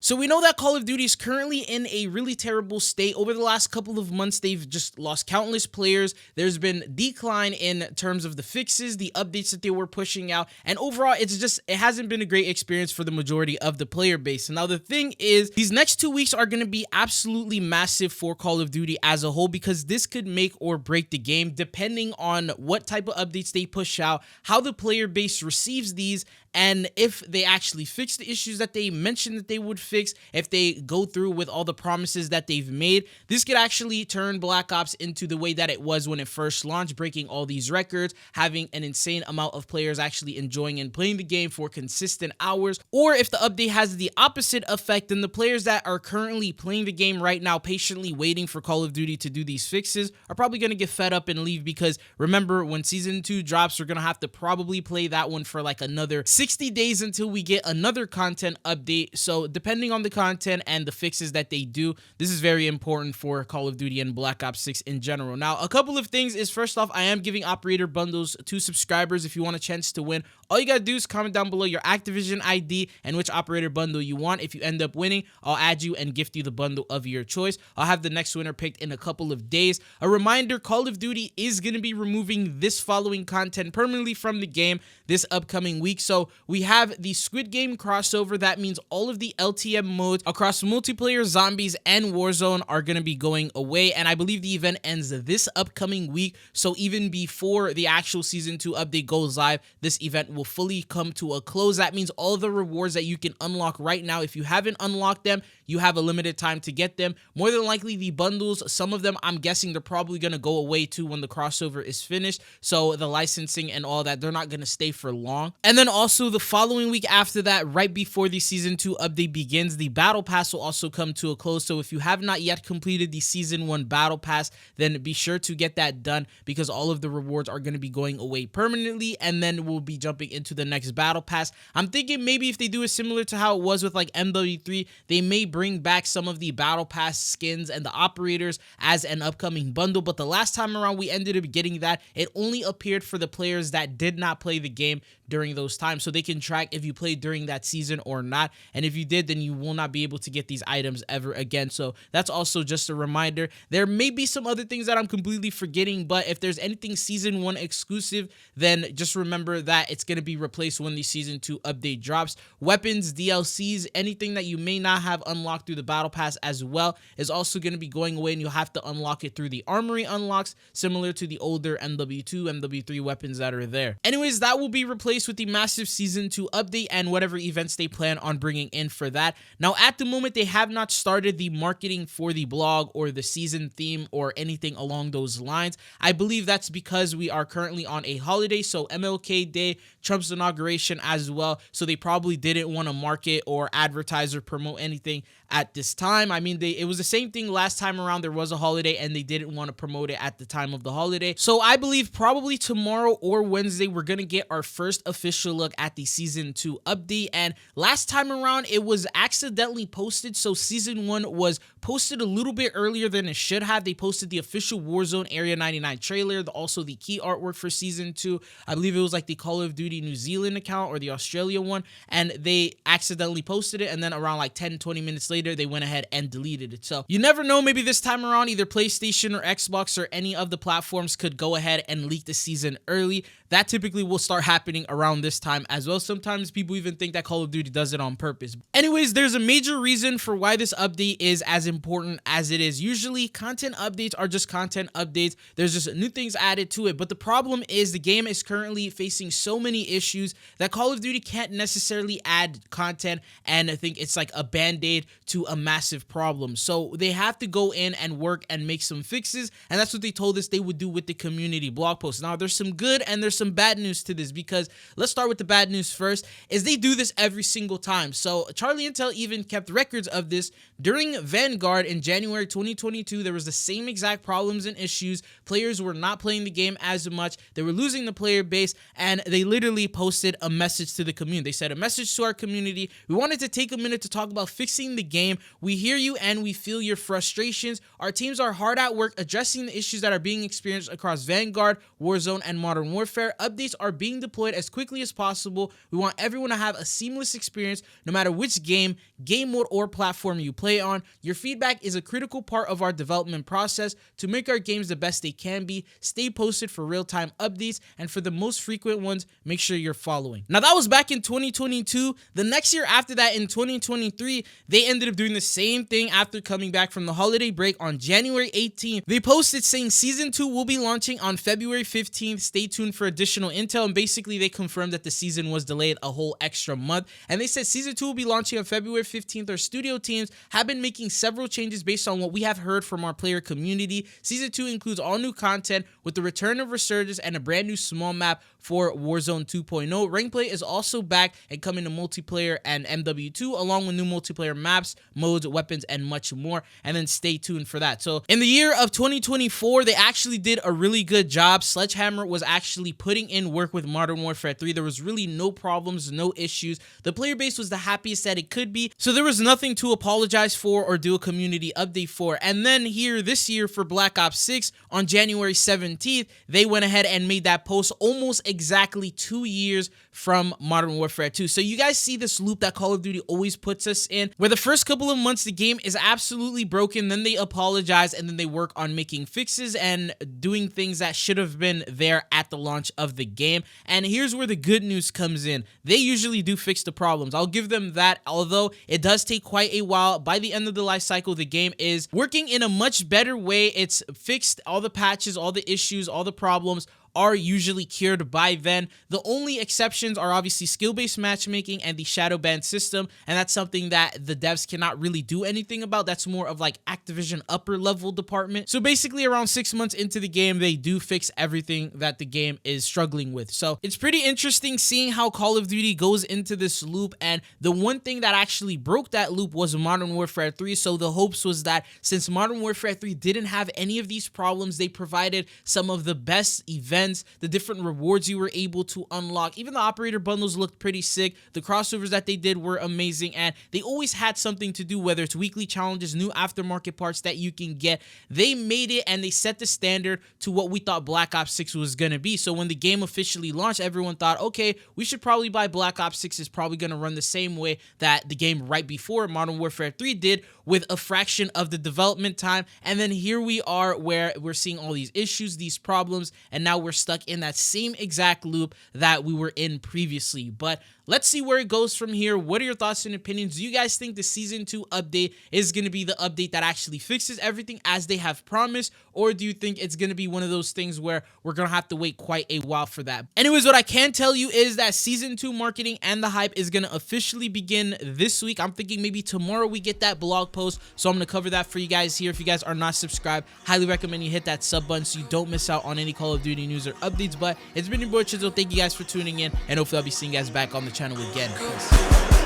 So we know that Call of Duty is currently in a really terrible state. Over the last couple of months, they've just lost countless players. There's been decline in terms of the fixes, the updates that they were pushing out, and overall, it hasn't been a great experience for the majority of the player base. And now the thing is, these next 2 weeks are going to be absolutely massive for Call of Duty as a whole, because this could make or break the game depending on what type of updates they push out, how the player base receives these, and if they actually fix the issues that they mentioned that they would fix, if they go through with all the promises that they've made. This could actually turn Black Ops into the way that it was when it first launched, breaking all these records, having an insane amount of players actually enjoying and playing the game for consistent hours. Or if the update has the opposite effect, then the players that are currently playing the game right now, patiently waiting for Call of Duty to do these fixes, are probably going to get fed up and leave, because remember, when Season 2 drops, we're going to have to probably play that one for like another 60 days until we get another content update. So depending on the content and the fixes that they do, this is very important for Call of Duty and Black Ops 6 in general. Now, a couple of things is, first off, I am giving operator bundles to subscribers. If you want a chance to win, all you gotta do is comment down below your Activision ID and which operator bundle you want. If you end up winning, I'll add you and gift you the bundle of your choice. I'll have the next winner picked in a couple of days. A reminder, Call of Duty is going to be removing this following content permanently from the game this upcoming week. So we have the Squid Game crossover. That means all of the LTM modes across multiplayer, zombies, and Warzone are going to be going away, and I believe the event ends this upcoming week. So even before the actual Season 2 update goes live, this event will fully come to a close. That means all the rewards that you can unlock right now, if you haven't unlocked them, you have a limited time to get them. More than likely, the bundles, some of them, I'm guessing they're probably going to go away too when the crossover is finished. So the licensing and all that, they're not going to stay for long. And then also the following week after that, right before the Season 2 update begins, the Battle Pass will also come to a close. So if you have not yet completed the Season 1 Battle Pass, then be sure to get that done, because all of the rewards are going to be going away permanently, and then we'll be jumping into the next Battle Pass. I'm thinking maybe if they do it similar to how it was with like MW3, they may bring back some of the Battle Pass skins and the operators as an upcoming bundle. But the last time around we ended up getting that, it only appeared for the players that did not play the game during those times, so they can track if you played during that season or not. And if you did, then you will not be able to get these items ever again. So that's also just a reminder. There may be some other things that I'm completely forgetting, but if there's anything Season 1 exclusive, then just remember that it's going to be replaced when the Season 2 update drops. Weapons, DLCs, anything that you may not have unlocked through the Battle Pass as well is also going to be going away, and you'll have to unlock it through the Armory unlocks, similar to the older MW2, MW3 weapons that are there. Anyways, that will be replaced with the massive Season 2 update and whatever events they plan on bringing in for that. Now, at the moment, they have not started the marketing for the blog or the season theme or anything along those lines. I believe that's because we are currently on a holiday, so MLK Day, Trump's inauguration as well, so they probably didn't want to market or advertise or promote anything at this time. I mean, it was the same thing last time around. There was a holiday and they didn't want to promote it at the time of the holiday. So I believe probably tomorrow or Wednesday, we're going to get our first official look at the Season 2 update. And last time around, it was accidentally posted. So Season 1 was posted a little bit earlier than it should have. They posted the official Warzone Area 99 trailer, also the key artwork for Season 2. I believe it was like the Call of Duty New Zealand account or the Australia one, and they accidentally posted it, and then around like 10-20 minutes later, they went ahead and deleted it. So you never know, maybe this time around either PlayStation or Xbox or any of the platforms could go ahead and leak the season early. That typically will start happening around this time as well. Sometimes people even think that Call of Duty does it on purpose. Anyways, there's a major reason for why this update is as important as it is. Usually content updates are just content updates. There's just new things added to it. But the problem is the game is currently facing so many issues that Call of Duty can't necessarily add content and I think it's like a band-aid to a massive problem. So they have to go in and work and make some fixes, and that's what they told us they would do with the community blog post. Now, there's some good and there's some bad news to this, because let's start with the bad news first, is they do this every single time. So Charlie Intel even kept records of this. During Vanguard in January 2022, there was the same exact problems and issues. Players were not playing the game as much. They were losing the player base, and they literally posted a message to the community. They said, a message to our community. We wanted to take a minute to talk about fixing the game. We hear you and we feel your frustrations. Our teams are hard at work addressing the issues that are being experienced across Vanguard, Warzone, and Modern Warfare. Updates are being deployed as quickly as possible. We want everyone to have a seamless experience no matter which game mode, or platform you play on. Your feedback is a critical part of our development process to make our games the best they can be. Stay posted for real-time updates, and for the most frequent ones, make sure you're following. Now, that was back in 2022. The next year after that, in 2023, they ended up doing the same thing after coming back from the holiday break on January 18th. They posted saying Season 2 will be launching on February 15th. Stay tuned for additional intel, and basically they confirmed that the season was delayed a whole extra month, and they said Season 2 will be launching on February 15th. Our studio teams have been making several changes based on what we have heard from our player community. Season 2 includes all new content with the return of Resurgence and a brand new small map for Warzone 2.0. Rank play is also back and coming to multiplayer and MW2, along with new multiplayer maps, modes, weapons, and much more. And then stay tuned for that. So in the year of 2024, they actually did a really good job. Sledgehammer was actually putting in work with Modern Warfare 3. There was really no problems, no issues. The player base was the happiest that it could be, so there was nothing to apologize for or do a community update for. And then here this year for Black Ops 6 on January 17th, they went ahead and made that post almost exactly 2 years from Modern Warfare 2. So you guys see this loop that Call of Duty always puts us in, where the first couple of months the game is absolutely broken, then they apologize, and then they work on making fixes and doing things that should have been there at the launch of the game. And here's where the good news comes in. They usually do fix the problems. I'll give them that, although it does take quite a while. By the end of the life cycle, the game is working in a much better way. It's fixed all the patches, all the issues, all the problems are usually cured by then. The only exceptions are obviously skill-based matchmaking and the shadow ban system, and that's something that the devs cannot really do anything about. That's more of like Activision upper level department. So basically around 6 months into the game, they do fix everything that the game is struggling with. So it's pretty interesting seeing how Call of Duty goes into this loop, and the one thing that actually broke that loop was Modern Warfare 3. So the hopes was that since Modern Warfare 3 didn't have any of these problems, they provided some of the best events, the different rewards you were able to unlock. Even the operator bundles looked pretty sick. The crossovers that they did were amazing, and they always had something to do, whether it's weekly challenges, new aftermarket parts that you can get. They made it, and they set the standard to what we thought Black Ops 6 was going to be. So when the game officially launched, everyone thought, okay, we should probably buy Black Ops 6. Is probably going to run the same way that the game right before Modern Warfare 3 did, with a fraction of the development time. And then here we are, where we're seeing all these issues, these problems, and now we're stuck in that same exact loop that we were in previously. But let's see where it goes from here. What are your thoughts and opinions? Do you guys think the Season 2 update is going to be the update that actually fixes everything as they have promised? Or do you think it's going to be one of those things where we're going to have to wait quite a while for that? Anyways, what I can tell you is that Season 2 marketing and the hype is going to officially begin this week. I'm thinking maybe tomorrow we get that blog post, so I'm going to cover that for you guys here. If you guys are not subscribed, highly recommend you hit that sub button so you don't miss out on any Call of Duty news or updates. But it's been your boy Chisel. Thank you guys for tuning in, and hopefully I'll be seeing you guys back on the channel again. Peace.